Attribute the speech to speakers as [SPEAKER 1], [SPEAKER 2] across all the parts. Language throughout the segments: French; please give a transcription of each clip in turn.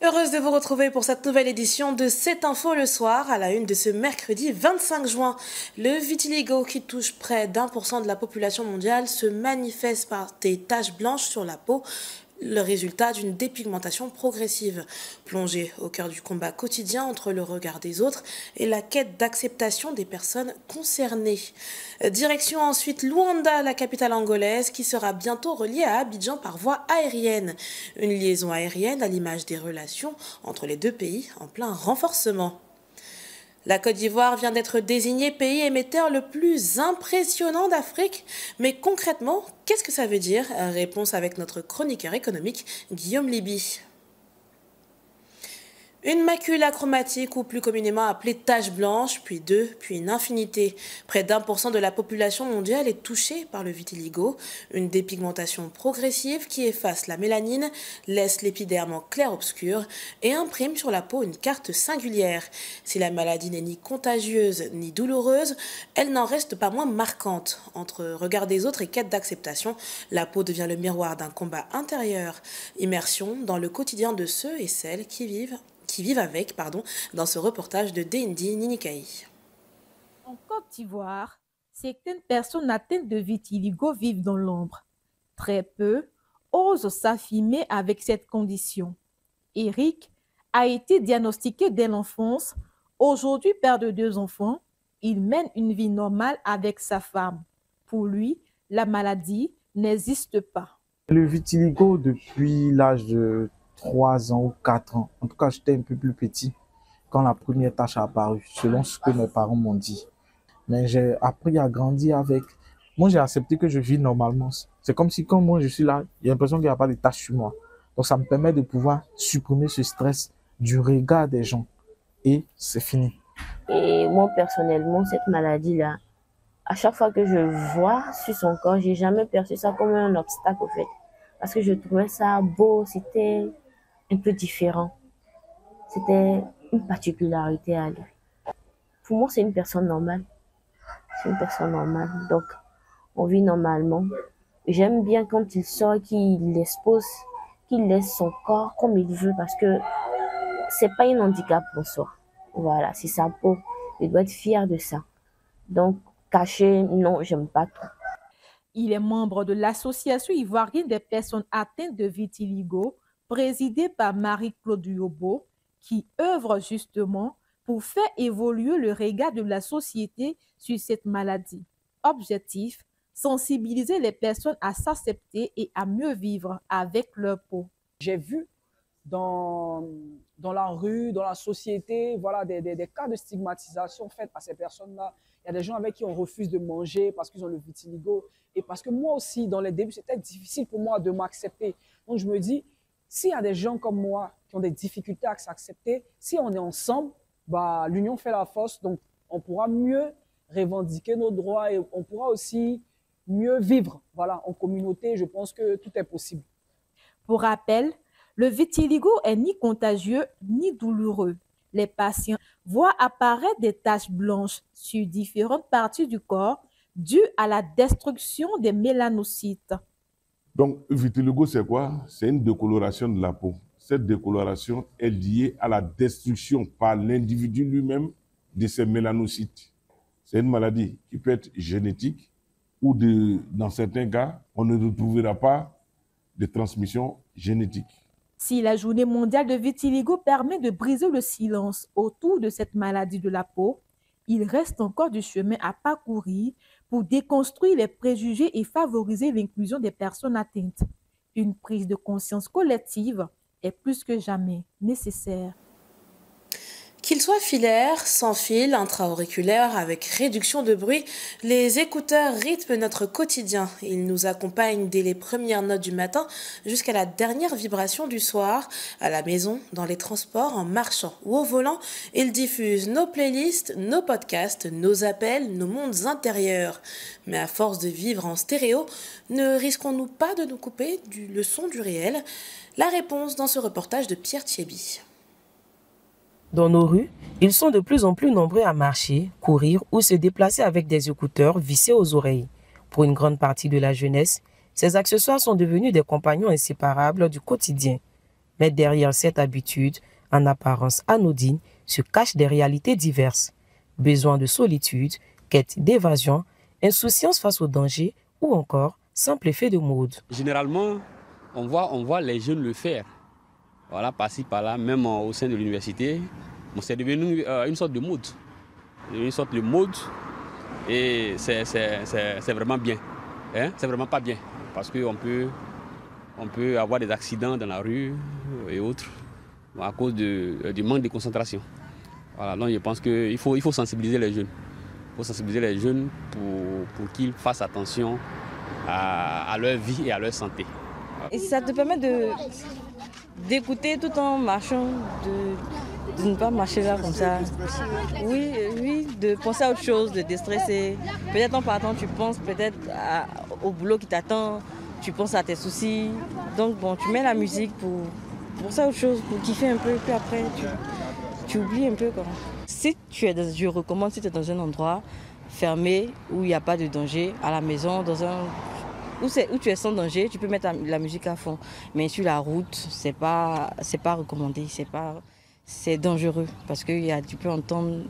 [SPEAKER 1] Heureuse de vous retrouver pour cette nouvelle édition de 7 infos le soir, à la une de ce mercredi 25 juin. Le vitiligo, qui touche près d'1% de la population mondiale, se manifeste par des taches blanches sur la peau, le résultat d'une dépigmentation progressive. Plongé au cœur du combat quotidien entre le regard des autres et la quête d'acceptation des personnes concernées. Direction ensuite Luanda, la capitale angolaise, qui sera bientôt reliée à Abidjan par voie aérienne. Une liaison aérienne à l'image des relations entre les deux pays en plein renforcement. La Côte d'Ivoire vient d'être désignée pays émetteur le plus impressionnant d'Afrique. Mais concrètement, qu'est-ce que ça veut dire? Réponse avec notre chroniqueur économique, Guillaume Libye. Une macula chromatique, ou plus communément appelée tache blanche, puis deux, puis une infinité. Près d'1% de la population mondiale est touchée par le vitiligo, une dépigmentation progressive qui efface la mélanine, laisse l'épiderme en clair-obscur et imprime sur la peau une carte singulière. Si la maladie n'est ni contagieuse ni douloureuse, elle n'en reste pas moins marquante. Entre regard des autres et quête d'acceptation, la peau devient le miroir d'un combat intérieur. Immersion dans le quotidien de ceux et celles qui vivent avec, dans ce reportage de Dendi Ninikai.
[SPEAKER 2] En Côte d'Ivoire, certaines personnes atteintes de vitiligo vivent dans l'ombre. Très peu osent s'affirmer avec cette condition. Eric a été diagnostiqué dès l'enfance. Aujourd'hui, père de 2 enfants, il mène une vie normale avec sa femme. Pour lui, la maladie n'existe pas.
[SPEAKER 3] Le vitiligo, depuis l'âge de 3 ans ou 4 ans. En tout cas, j'étais un peu plus petit quand la première tache a apparu, selon ce que mes parents m'ont dit. Mais j'ai appris à grandir avec. Moi, j'ai accepté que je vis normalement. C'est comme si quand moi je suis là, j'ai l'impression qu'il n'y a pas de tache sur moi. Donc, ça me permet de pouvoir supprimer ce stress du regard des gens. Et c'est fini.
[SPEAKER 4] Et moi, personnellement, cette maladie-là, à chaque fois que je vois sur son corps, j'ai jamais perçu ça comme un obstacle, au fait. Parce que je trouvais ça beau, c'était un peu différent. C'était une particularité à lui. Pour moi, c'est une personne normale. C'est une personne normale. Donc, on vit normalement. J'aime bien quand il sort, qu'il expose, qu'il laisse son corps comme il veut, parce que c'est pas un handicap pour soi. Voilà, c'est sa peau. Il doit être fier de ça. Donc, cacher, non, j'aime pas trop.
[SPEAKER 2] Il est membre de l'Association ivoirienne des personnes atteintes de vitiligo, présidée par Marie-Claude Yobo, qui œuvre justement pour faire évoluer le regard de la société sur cette maladie. Objectif, sensibiliser les personnes à s'accepter et à mieux vivre avec leur peau.
[SPEAKER 5] J'ai vu dans la rue, dans la société, voilà, des cas de stigmatisation faits à ces personnes-là. Il y a des gens avec qui on refuse de manger parce qu'ils ont le vitiligo. Et parce que moi aussi, dans les débuts, c'était difficile pour moi de m'accepter. Donc, je me dis, s'il y a des gens comme moi qui ont des difficultés à s'accepter, si on est ensemble, l'union fait la force. Donc, on pourra mieux revendiquer nos droits et on pourra aussi mieux vivre. Voilà, en communauté, je pense que tout est possible.
[SPEAKER 2] Pour rappel, le vitiligo est ni contagieux ni douloureux. Les patients voient apparaître des taches blanches sur différentes parties du corps dues à la destruction des mélanocytes.
[SPEAKER 6] Donc, vitiligo, c'est quoi? C'est une décoloration de la peau. Cette décoloration est liée à la destruction par l'individu lui-même de ses mélanocytes. C'est une maladie qui peut être génétique ou dans certains cas, on ne retrouvera pas de transmission génétique.
[SPEAKER 2] Si la journée mondiale de vitiligo permet de briser le silence autour de cette maladie de la peau, il reste encore du chemin à parcourir pour déconstruire les préjugés et favoriser l'inclusion des personnes atteintes. Une prise de conscience collective est plus que jamais nécessaire.
[SPEAKER 1] Qu'ils soient filaires, sans fil, intra-auriculaires, avec réduction de bruit, les écouteurs rythment notre quotidien. Ils nous accompagnent dès les premières notes du matin jusqu'à la dernière vibration du soir, à la maison, dans les transports, en marchant ou au volant. Ils diffusent nos playlists, nos podcasts, nos appels, nos mondes intérieurs. Mais à force de vivre en stéréo, ne risquons-nous pas de nous couper le son du réel? La réponse dans ce reportage de Pierre Thiebi.
[SPEAKER 7] Dans nos rues, ils sont de plus en plus nombreux à marcher, courir ou se déplacer avec des écouteurs vissés aux oreilles. Pour une grande partie de la jeunesse, ces accessoires sont devenus des compagnons inséparables du quotidien. Mais derrière cette habitude, en apparence anodine, se cachent des réalités diverses. Besoin de solitude, quête d'évasion, insouciance face au danger ou encore simple effet de mode.
[SPEAKER 8] Généralement, on voit les jeunes le faire. Voilà, par-ci, par-là, même au sein de l'université. Bon, c'est devenu une sorte de mode. Une sorte de mode et c'est vraiment bien. Hein? C'est vraiment pas bien parce qu'on peut avoir des accidents dans la rue et autres à cause du manque de concentration. Voilà, donc je pense qu'il faut sensibiliser les jeunes. Il faut sensibiliser les jeunes pour qu'ils fassent attention à leur vie et à leur santé. Voilà.
[SPEAKER 9] Et ça te permet d'écouter tout en marchant, de ne pas marcher là comme ça. Oui, de penser à autre chose, de déstresser. Peut-être en partant, tu penses peut-être au boulot qui t'attend, tu penses à tes soucis. Donc bon, tu mets la musique pour penser à autre chose, pour kiffer un peu, puis après tu oublies un peu. Si je recommande, si tu es dans un endroit fermé, où il n'y a pas de danger, à la maison, où tu es sans danger, tu peux mettre la musique à fond. Mais sur la route, c'est pas recommandé, c'est dangereux parce que tu peux entendre,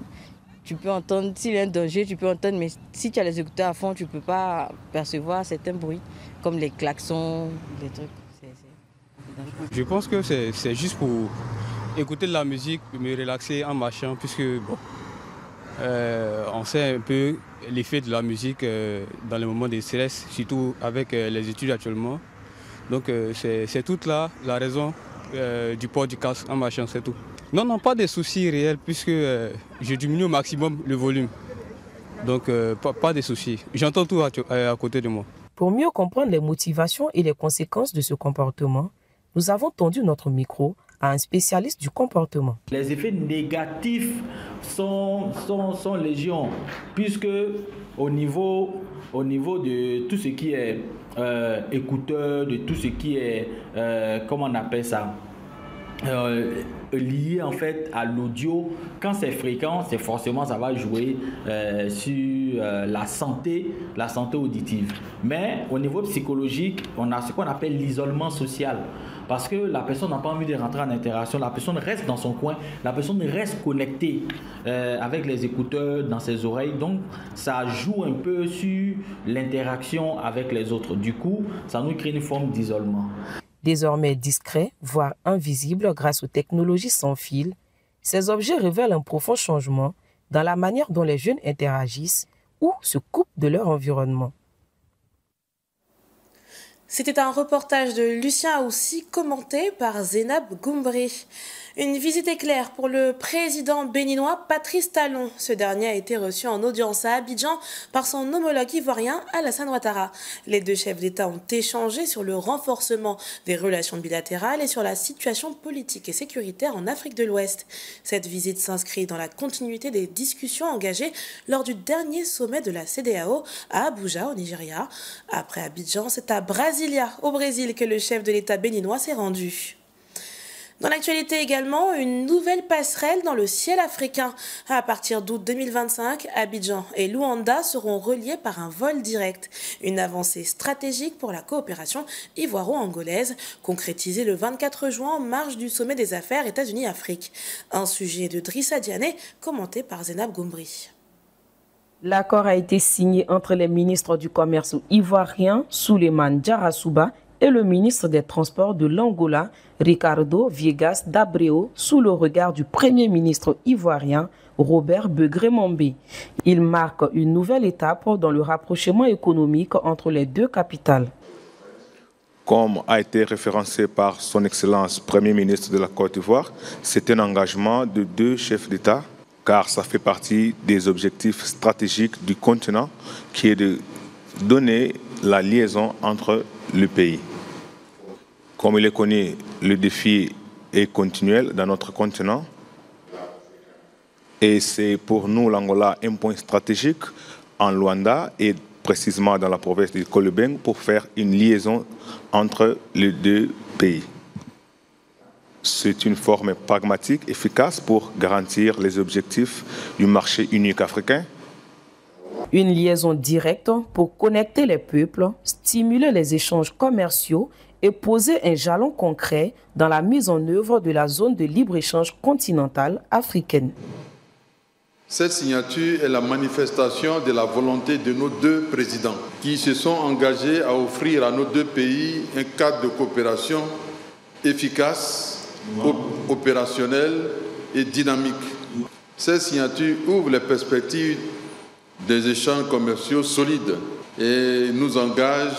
[SPEAKER 9] s'il y a un danger, tu peux entendre, mais si tu as les écouteurs à fond, tu ne peux pas percevoir certains bruits, comme les klaxons, les trucs.
[SPEAKER 10] Je pense que c'est juste pour écouter de la musique, me relaxer en marchant, puisque on sait un peu l'effet de la musique dans les moments de stress, surtout avec les études actuellement. Donc c'est toute la raison du port du casque en marchant, c'est tout. Non, pas de soucis réels puisque je diminue au maximum le volume. Donc pas de soucis. J'entends tout à côté de moi.
[SPEAKER 7] Pour mieux comprendre les motivations et les conséquences de ce comportement, nous avons tendu notre micro à un spécialiste du comportement.
[SPEAKER 11] Les effets négatifs sont légion, puisque au niveau de tout ce qui est écouteur, de tout ce qui est, comment on appelle ça, lié en fait à l'audio, quand c'est fréquent, c'est forcément ça va jouer sur la santé auditive. Mais au niveau psychologique, on a ce qu'on appelle l'isolement social. Parce que la personne n'a pas envie de rentrer en interaction, la personne reste dans son coin, la personne reste connectée avec les écouteurs dans ses oreilles. Donc, ça joue un peu sur l'interaction avec les autres. Du coup, ça nous crée une forme d'isolement.
[SPEAKER 7] Désormais discrets, voire invisibles grâce aux technologies sans fil, ces objets révèlent un profond changement dans la manière dont les jeunes interagissent ou se coupent de leur environnement.
[SPEAKER 1] C'était un reportage de Lucien Aoussi commenté par Zénab Goumbri. Une visite éclair pour le président béninois Patrice Talon. Ce dernier a été reçu en audience à Abidjan par son homologue ivoirien Alassane Ouattara. Les deux chefs d'État ont échangé sur le renforcement des relations bilatérales et sur la situation politique et sécuritaire en Afrique de l'Ouest. Cette visite s'inscrit dans la continuité des discussions engagées lors du dernier sommet de la CEDEAO à Abuja, au Nigeria. Après Abidjan, c'est à Brasilia, au Brésil, que le chef de l'État béninois s'est rendu. Dans l'actualité également, une nouvelle passerelle dans le ciel africain. À partir d'août 2025, Abidjan et Luanda seront reliés par un vol direct. Une avancée stratégique pour la coopération ivoiro-angolaise, concrétisée le 24 juin en marge du sommet des affaires États-Unis-Afrique. Un sujet de Drissa Diané, commenté par Zénab Goumbri.
[SPEAKER 7] L'accord a été signé entre les ministres du commerce ivoirien, Souleymane Diarra-Souba, et le ministre des Transports de l'Angola, Ricardo Viegas d'Abreu, sous le regard du Premier ministre ivoirien, Robert Begré-Mambé. Il marque une nouvelle étape dans le rapprochement économique entre les deux capitales.
[SPEAKER 12] Comme a été référencé par son Excellence Premier ministre de la Côte d'Ivoire, c'est un engagement de deux chefs d'État, car ça fait partie des objectifs stratégiques du continent, qui est de donner la liaison entre le pays. Comme il est connu, le défi est continuel dans notre continent et c'est pour nous, l'Angola, un point stratégique en Luanda et précisément dans la province de Kolobeng pour faire une liaison entre les deux pays. C'est une forme pragmatique, efficace pour garantir les objectifs du marché unique africain.
[SPEAKER 7] Une liaison directe pour connecter les peuples, stimuler les échanges commerciaux et poser un jalon concret dans la mise en œuvre de la zone de libre-échange continentale africaine.
[SPEAKER 13] Cette signature est la manifestation de la volonté de nos deux présidents qui se sont engagés à offrir à nos deux pays un cadre de coopération efficace, opérationnel et dynamique. Cette signature ouvre les perspectives des échanges commerciaux solides et nous engage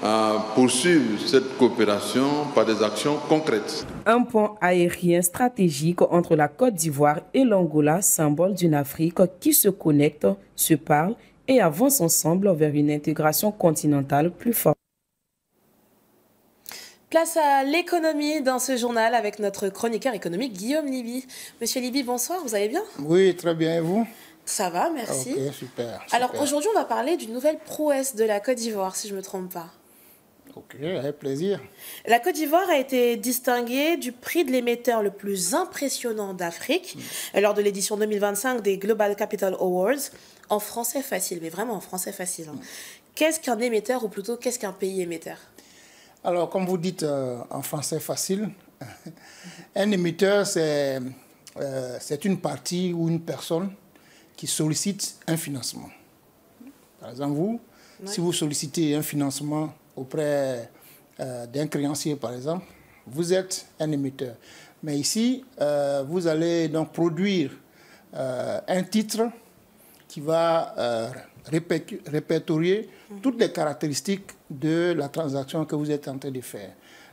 [SPEAKER 13] à poursuivre cette coopération par des actions concrètes.
[SPEAKER 7] Un pont aérien stratégique entre la Côte d'Ivoire et l'Angola, symbole d'une Afrique qui se connecte, se parle et avance ensemble vers une intégration continentale plus forte.
[SPEAKER 1] Place à l'économie dans ce journal avec notre chroniqueur économique Guillaume Liby. Monsieur Liby, bonsoir, vous allez bien?
[SPEAKER 14] Oui, très bien, et vous?
[SPEAKER 1] Ça va, merci.
[SPEAKER 14] Ok, super.
[SPEAKER 1] Alors aujourd'hui, on va parler d'une nouvelle prouesse de la Côte d'Ivoire, si je ne me trompe pas.
[SPEAKER 14] Ok, avec plaisir.
[SPEAKER 1] La Côte d'Ivoire a été distinguée du prix de l'émetteur le plus impressionnant d'Afrique lors de l'édition 2025 des Global Capital Awards, en français facile, mais vraiment en français facile. Qu'est-ce qu'un émetteur, ou plutôt qu'est-ce qu'un pays émetteur?
[SPEAKER 14] Alors, comme vous dites en français facile, un émetteur, c'est une partie ou une personne qui sollicite un financement. Par exemple, vous, si vous sollicitez un financement auprès d'un créancier, par exemple, vous êtes un émetteur. Mais ici, vous allez donc produire un titre qui va répertorier toutes les caractéristiques de la transaction que vous êtes en train de faire,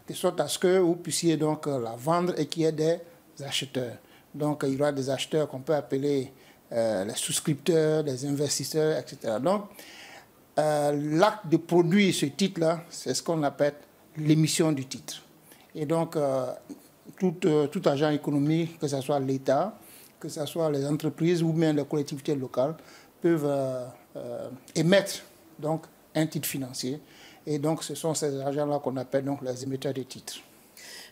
[SPEAKER 14] de sorte à ce que vous puissiez donc la vendre et qu'il y ait des acheteurs. Donc, il y aura des acheteurs qu'on peut appeler les souscripteurs, les investisseurs, etc. Donc, l'acte de produire ce titre-là, c'est ce qu'on appelle l'émission du titre. Et donc, tout agent économique, que ce soit l'État, que ce soit les entreprises ou même les collectivités locales, peuvent émettre donc, un titre financier. Et donc, ce sont ces agents-là qu'on appelle donc, les émetteurs de titres.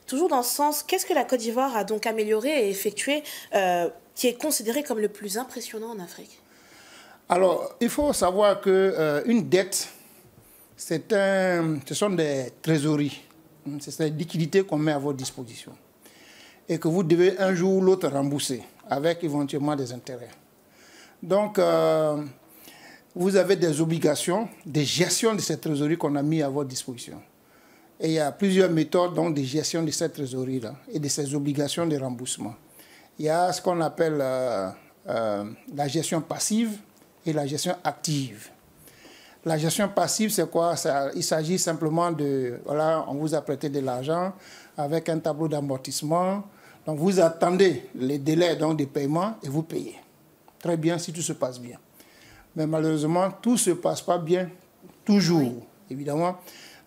[SPEAKER 1] Toujours dans ce sens, qu'est-ce que la Côte d'Ivoire a donc amélioré et effectué qui est considéré comme le plus impressionnant en Afrique?
[SPEAKER 14] Alors, il faut savoir qu'une dette, ce sont des trésoreries. C'est des liquidités qu'on met à votre disposition. Et que vous devez un jour ou l'autre rembourser, avec éventuellement des intérêts. Donc, vous avez des obligations de gestion de ces trésoreries qu'on a mis à votre disposition. Et il y a plusieurs méthodes donc, de gestion de cette trésorerie-là et de ces obligations de remboursement. Il y a ce qu'on appelle la gestion passive et la gestion active. La gestion passive, c'est quoi? Il s'agit simplement de, voilà, on vous a prêté de l'argent avec un tableau d'amortissement. Donc, vous attendez les délais donc, de paiement et vous payez. Très bien si tout se passe bien. Mais malheureusement, tout ne se passe pas bien toujours, évidemment.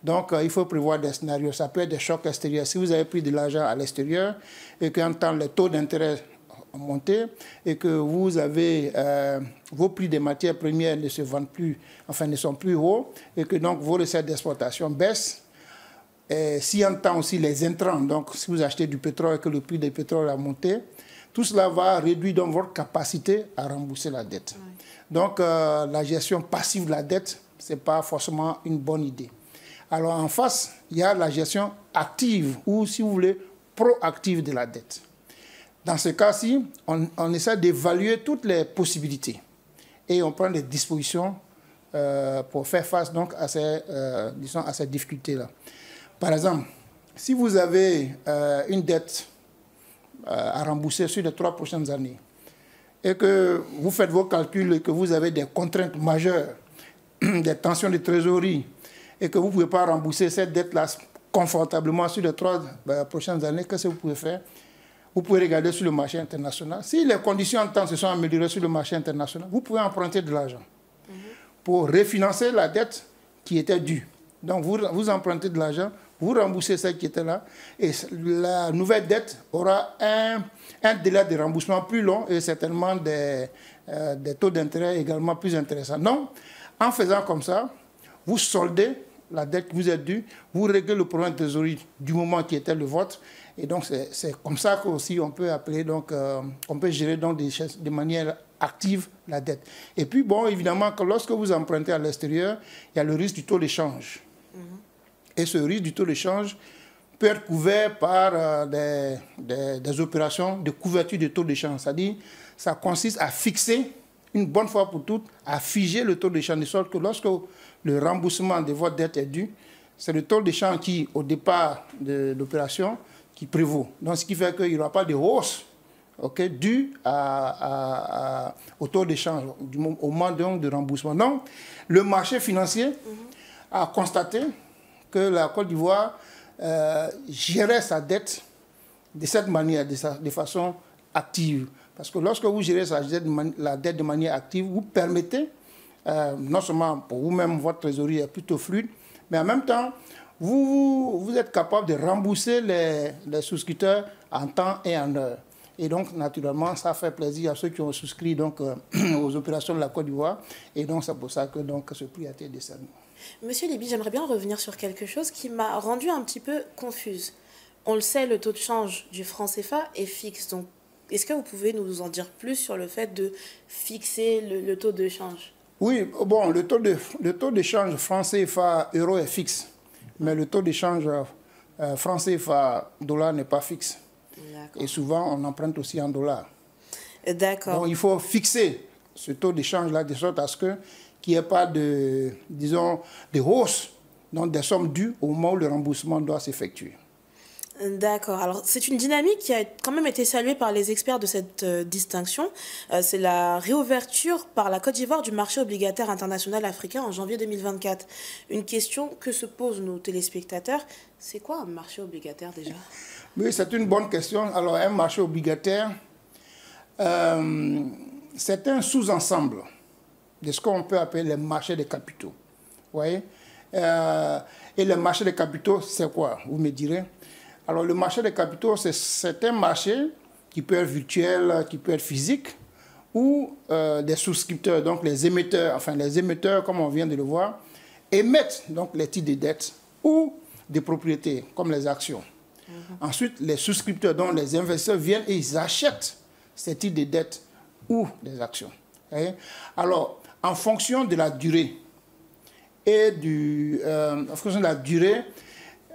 [SPEAKER 14] Donc, il faut prévoir des scénarios. Ça peut être des chocs extérieurs. Si vous avez pris de l'argent à l'extérieur et qu'en temps, les taux d'intérêt ont monté et que vous avez vos prix des matières premières ne se vendent plus, enfin ne sont plus hauts et que donc vos recettes d'exportation baissent. Et si en temps aussi les intrants, donc si vous achetez du pétrole et que le prix du pétrole a monté, tout cela va réduire donc votre capacité à rembourser la dette. Oui. Donc, la gestion passive de la dette, ce n'est pas forcément une bonne idée. Alors, en face, il y a la gestion active ou, si vous voulez, proactive de la dette. Dans ce cas-ci, on essaie d'évaluer toutes les possibilités et on prend des dispositions pour faire face donc, à ces difficultés-là. Par exemple, si vous avez une dette à rembourser sur les 3 prochaines années et que vous faites vos calculs et que vous avez des contraintes majeures, des tensions de trésorerie et que vous ne pouvez pas rembourser cette dette-là confortablement sur les 3 prochaines années, qu'est-ce que vous pouvez faire? Vous pouvez regarder sur le marché international. Si les conditions en temps se sont améliorées sur le marché international, vous pouvez emprunter de l'argent pour refinancer la dette qui était due. Donc vous empruntez de l'argent, vous remboursez celle qui était là, et la nouvelle dette aura un délai de remboursement plus long et certainement des taux d'intérêt également plus intéressants. Donc, en faisant comme ça, vous soldez la dette qui vous est due, vous réglez le problème de trésorerie du moment qui était le vôtre, et donc c'est comme ça qu'aussi on peut appeler, donc, on peut gérer donc de manière active la dette. Et puis, bon, évidemment, que lorsque vous empruntez à l'extérieur, il y a le risque du taux d'échange. Et ce risque du taux de change peut être couvert par des opérations de couverture de taux de change. C'est-à-dire, ça consiste à fixer, une bonne fois pour toutes, à figer le taux de change, de sorte que lorsque le remboursement de votre dette est dû, c'est le taux de change qui, au départ de l'opération, qui prévaut. Donc, ce qui fait qu'il n'y aura pas de hausse due au taux de change, au moment donc, de remboursement. Donc, le marché financier a constaté que la Côte d'Ivoire gérait sa dette de cette manière, de façon active. Parce que lorsque vous gérez la dette de manière active, vous permettez, non seulement pour vous-même, votre trésorerie est plutôt fluide, mais en même temps, vous êtes capable de rembourser les souscripteurs en temps et en heure. Et donc, naturellement, ça fait plaisir à ceux qui ont souscrit donc, aux opérations de la Côte d'Ivoire. Et donc, c'est pour ça que donc, ce prix a été décerné.
[SPEAKER 1] Monsieur Léby, j'aimerais bien revenir sur quelque chose qui m'a rendu un petit peu confuse. On le sait, le taux de change du franc CFA est fixe. Donc, est-ce que vous pouvez nous en dire plus sur le fait de fixer le taux de change? Oui, bon, le taux de change franc CFA euro est fixe. Mais le taux de change franc CFA dollar n'est pas fixe. Et souvent, on emprunte aussi en dollars. D'accord. Donc, il faut fixer ce taux d'échange-là de sorte à ce qu'il n'y ait pas de hausse, donc des sommes dues au moment où le remboursement doit s'effectuer. D'accord. Alors, c'est une dynamique qui a quand même été saluée par les experts de cette distinction. C'est la réouverture par la Côte d'Ivoire du marché obligataire international africain en janvier 2024. Une question que se posent nos téléspectateurs, c'est quoi un marché obligataire déjà? Oui, c'est une bonne question. Alors, un marché obligataire, c'est un sous-ensemble de ce qu'on peut appeler les marchés des capitaux. Vous voyez? Et le marché des capitaux, c'est quoi? Vous me direz. Alors, le marché des capitaux, c'est un marché qui peut être virtuel, qui peut être physique, où des souscripteurs, donc les émetteurs, comme on vient de le voir, émettent donc les titres de dette ou des propriétés, comme les actions. Ensuite, les souscripteurs, donc les investisseurs, viennent et ils achètent ces titres de dette ou des actions. Alors, en fonction de la durée et en fonction de la durée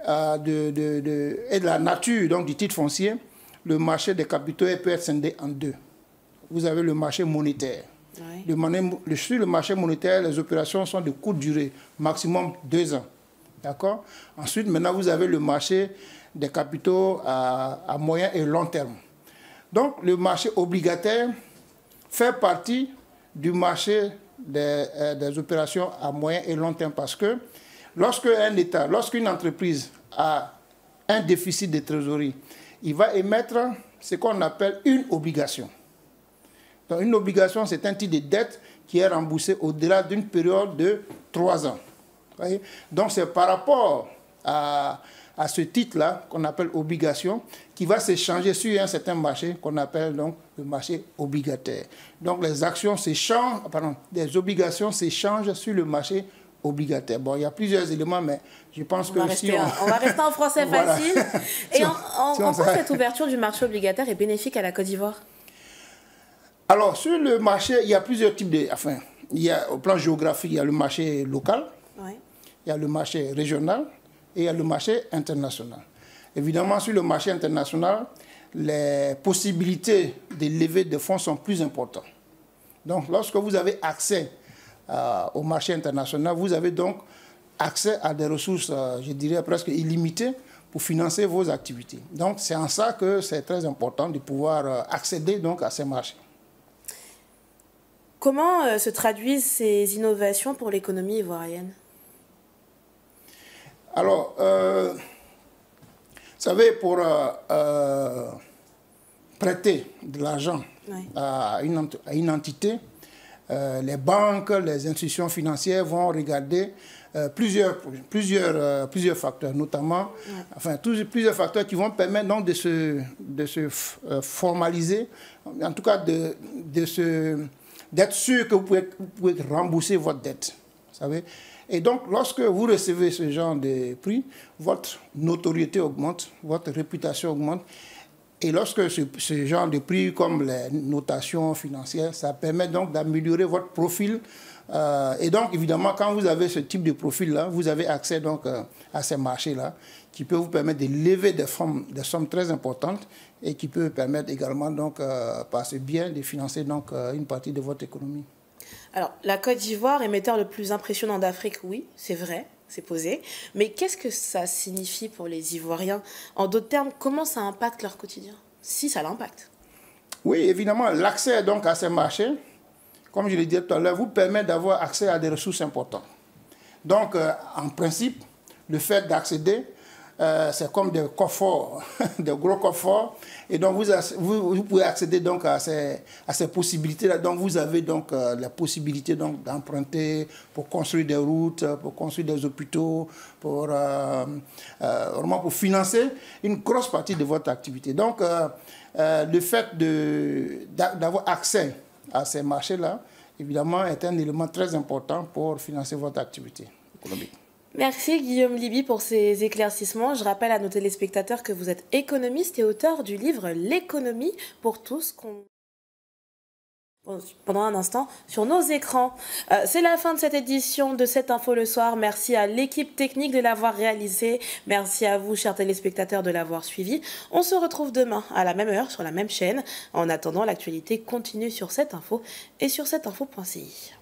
[SPEAKER 1] et de la nature donc, du titre foncier, le marché des capitaux peut être scindé en deux. Vous avez le marché monétaire. Oui. Sur le marché monétaire, les opérations sont de courte durée, maximum 2 ans. D'accord? Ensuite, maintenant, vous avez le marché des capitaux à moyen et long terme. Donc, le marché obligataire fait partie du marché des opérations à moyen et long terme parce que lorsqu'une entreprise a un déficit de trésorerie, il va émettre ce qu'on appelle une obligation. Donc, une obligation, c'est un titre de dette qui est remboursé au-delà d'une période de 3 ans. Vous voyez? Donc, c'est par rapport à ce titre-là, qu'on appelle obligation, qui va s'échanger sur un certain marché qu'on appelle donc le marché obligataire. Donc les actions s'échangent, les obligations s'échangent sur le marché obligataire. Bon, il y a plusieurs éléments, mais je pense que si on va rester en français facile. Et en quoi cette ouverture du marché obligataire est bénéfique à la Côte d'Ivoire? Alors, sur le marché, il y a plusieurs types de... au plan géographique, il y a le marché local, oui. Il y a le marché régional, et il y a le marché international. Évidemment, sur le marché international, les possibilités de levée de fonds sont plus importantes. Donc, lorsque vous avez accès au marché international, vous avez donc accès à des ressources, je dirais, presque illimitées pour financer vos activités. Donc, c'est en ça que c'est très important de pouvoir accéder donc, à ces marchés. Comment se traduisent ces innovations pour l'économie ivoirienne? Alors, vous savez, pour prêter de l'argent à une entité, les banques, les institutions financières vont regarder plusieurs facteurs, notamment, plusieurs facteurs qui vont permettre donc de se formaliser, en tout cas d'être sûr que vous pouvez rembourser votre dette. Vous savez? Et donc, lorsque vous recevez ce genre de prix, votre notoriété augmente, votre réputation augmente.
[SPEAKER 14] Et lorsque ce genre de prix, comme les notations financières, ça permet donc d'améliorer votre profil. Et donc, évidemment, quand vous avez ce type de profil-là, vous avez accès donc à ces marchés-là qui peuvent vous permettre de lever des sommes très importantes et qui peuvent permettre également, donc, par ce biais, de financer donc, une partie de votre économie.
[SPEAKER 1] Alors, la Côte d'Ivoire, émetteur le plus impressionnant d'Afrique, oui, c'est vrai. C'est posé. Mais qu'est-ce que ça signifie pour les Ivoiriens? En d'autres termes, comment ça impacte leur quotidien? Si ça l'impacte.
[SPEAKER 14] Oui, évidemment, l'accès donc à ces marchés, comme je l'ai dit tout à l'heure, vous permet d'avoir accès à des ressources importantes. Donc, en principe, le fait d'accéder, c'est comme des coffres, des gros coffres. Et donc, vous pouvez accéder donc à ces possibilités-là. Donc, vous avez donc la possibilité donc d'emprunter pour construire des routes, pour construire des hôpitaux, pour vraiment pour financer une grosse partie de votre activité. Donc, le fait d'avoir accès à ces marchés-là, évidemment, est un élément très important pour financer votre activité économique.
[SPEAKER 1] Merci Guillaume Liby pour ces éclaircissements. Je rappelle à nos téléspectateurs que vous êtes économiste et auteur du livre L'économie pour tous, pendant un instant sur nos écrans. C'est la fin de cette édition de Cette Info le soir. Merci à l'équipe technique de l'avoir réalisée. Merci à vous, chers téléspectateurs, de l'avoir suivi. On se retrouve demain à la même heure sur la même chaîne. En attendant, l'actualité continue sur Cette Info et sur cetteinfo.ci.